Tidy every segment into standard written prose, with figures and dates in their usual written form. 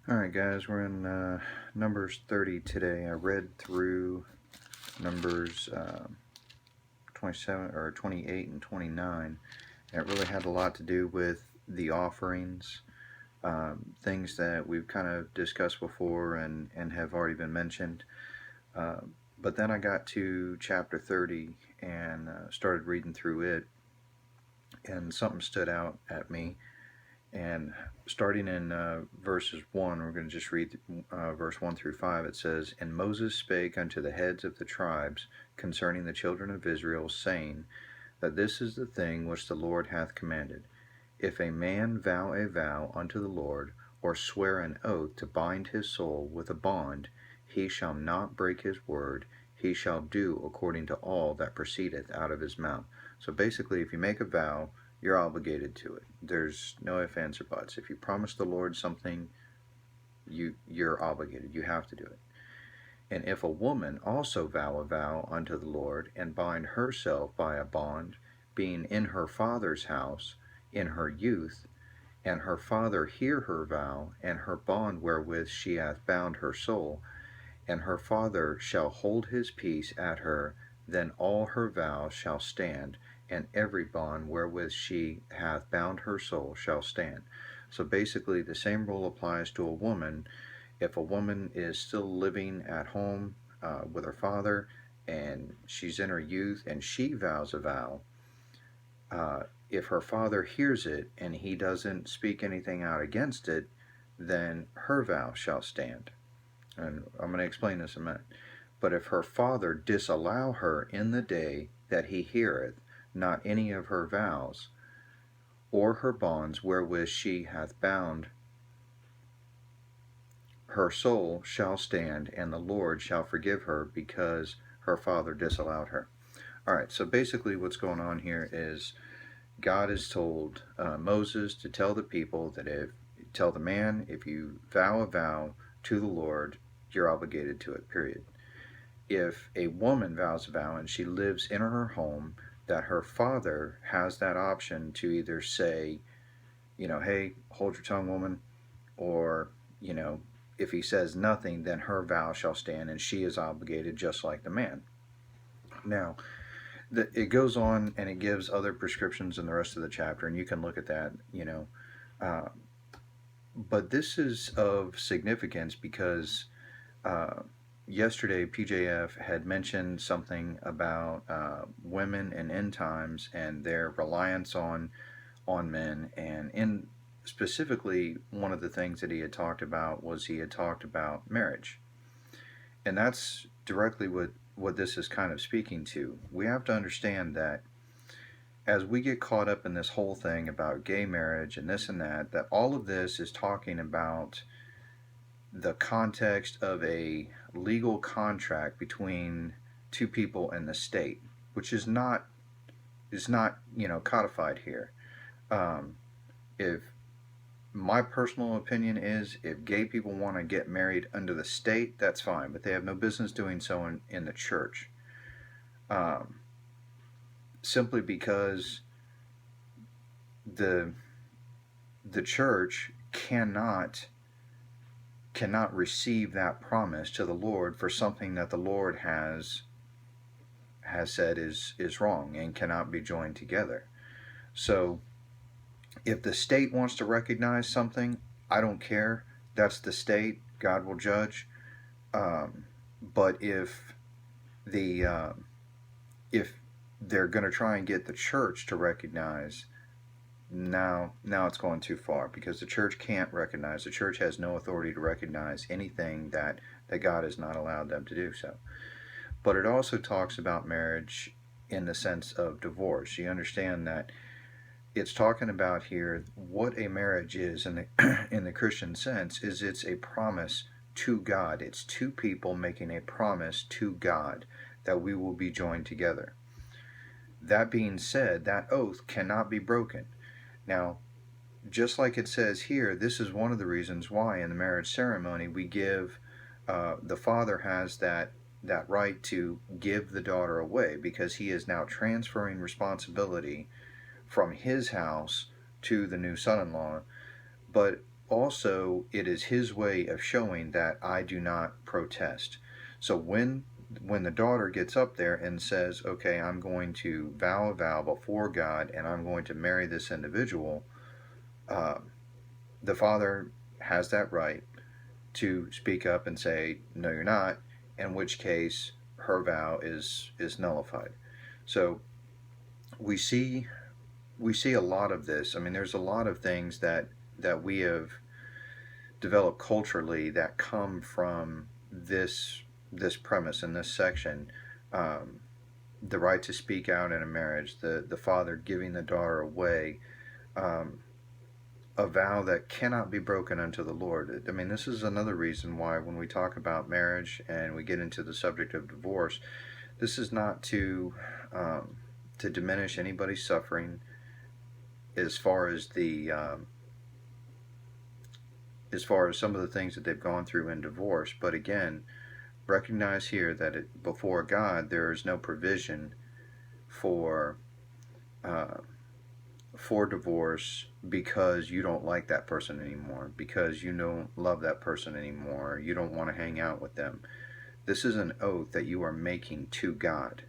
Alright guys, we're in Numbers 30 today. I read through Numbers 27 or 28 and 29, and it really had a lot to do with the offerings, things that we've kind of discussed before and have already been mentioned. But then I got to chapter 30 and started reading through it, and something stood out at me. And starting in verses 1, we're going to just read verse 1 through 5. It says, And Moses spake unto the heads of the tribes concerning the children of Israel, saying, That this is the thing which the Lord hath commanded. If a man vow a vow unto the Lord, or swear an oath to bind his soul with a bond, he shall not break his word, he shall do according to all that proceedeth out of his mouth. So basically, if you make a vow, you're obligated to it. There's no ifs, ands, or buts. If you promise the Lord something, you're obligated. You have to do it. And if a woman also vow a vow unto the Lord, and bind herself by a bond, being in her father's house, in her youth, and her father hear her vow, and her bond wherewith she hath bound her soul, and her father shall hold his peace at her, then all her vows shall stand, and every bond wherewith she hath bound her soul shall stand. So basically, the same rule applies to a woman. If a woman is still living at home with her father, and she's in her youth, and she vows a vow, if her father hears it and he doesn't speak anything out against it, then her vow shall stand. And I'm going to explain this in a minute. But if her father disallow her in the day that he heareth not any of her vows, or her bonds wherewith she hath bound, her soul shall stand, and the Lord shall forgive her, because her father disallowed her. Alright, so basically what's going on here is God has told Moses to tell the people that tell the man, if you vow a vow to the Lord, you're obligated to it, period. If a woman vows a vow and she lives in her home, that her father has that option to either say, hey, hold your tongue, woman, or, if he says nothing, then her vow shall stand, and she is obligated just like the man. Now, it goes on and it gives other prescriptions in the rest of the chapter, and you can look at that, but this is of significance because yesterday PJF had mentioned something about women and end times and their reliance on men, and in specifically one of the things that he had talked about was he had talked about marriage, and that's directly what this is kind of speaking to. We have to understand that as we get caught up in this whole thing about gay marriage and this and that all of this is talking about the context of a legal contract between two people in the state, which is not codified here. If my personal opinion is, if gay people want to get married under the state, that's fine, but they have no business doing so in the church. Simply because the church cannot receive that promise to the Lord for something that the Lord has said is wrong and cannot be joined together. So if the state wants to recognize something, I don't care. That's the state. God will judge. But if they're going to try and get the church to recognize, now it's going too far, because the church can't recognize. The church has no authority to recognize anything that God has not allowed them to do so. But it also talks about marriage in the sense of divorce. You understand that it's talking about here what a marriage is in the Christian sense is it's a promise to God. It's two people making a promise to God that we will be joined together. That being said, that oath cannot be broken. Now, just like it says here, this is one of the reasons why in the marriage ceremony we give, the father has that right to give the daughter away, because he is now transferring responsibility from his house to the new son-in-law. But also it is his way of showing that I do not protest. So when the daughter gets up there and says, okay, I'm going to vow a vow before God and I'm going to marry this individual, uh, the father has that right to speak up and say, no, you're not, in which case her vow is nullified. So we see a lot of this. I mean, there's a lot of things that we have developed culturally that come from this premise in this section. Um, the right to speak out in a marriage, the father giving the daughter away, um, a vow that cannot be broken unto the Lord. I mean, this is another reason why when we talk about marriage and we get into the subject of divorce, this is not to diminish anybody's suffering as far as as far as some of the things that they've gone through in divorce. But again, recognize here that before God there is no provision for uh, for divorce because you don't like that person anymore, because you don't love that person anymore, you don't want to hang out with them. This is an oath that you are making to God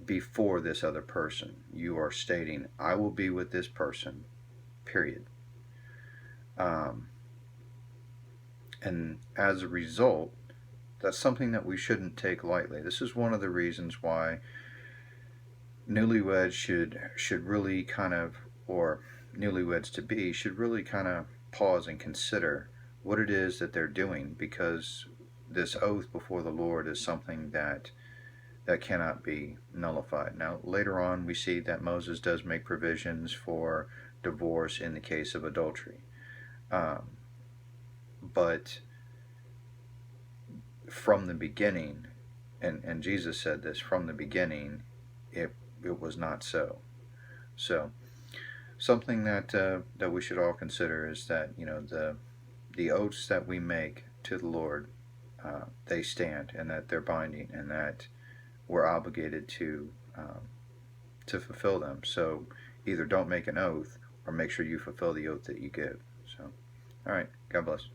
before this other person. You are stating, I will be with this person, period. Um, and as a result, that's something that we shouldn't take lightly. This is one of the reasons why newlyweds should really kind of, or newlyweds to be, should really kind of pause and consider what it is that they're doing, because this oath before the Lord is something that cannot be nullified. Now, later on, we see that Moses does make provisions for divorce in the case of adultery. Um, but from the beginning, and Jesus said this, from the beginning, it was not so. So, something that we should all consider is that, you know, the oaths that we make to the Lord, they stand, and that they're binding, and that we're obligated to fulfill them. So either don't make an oath or make sure you fulfill the oath that you give. So, all right, God bless.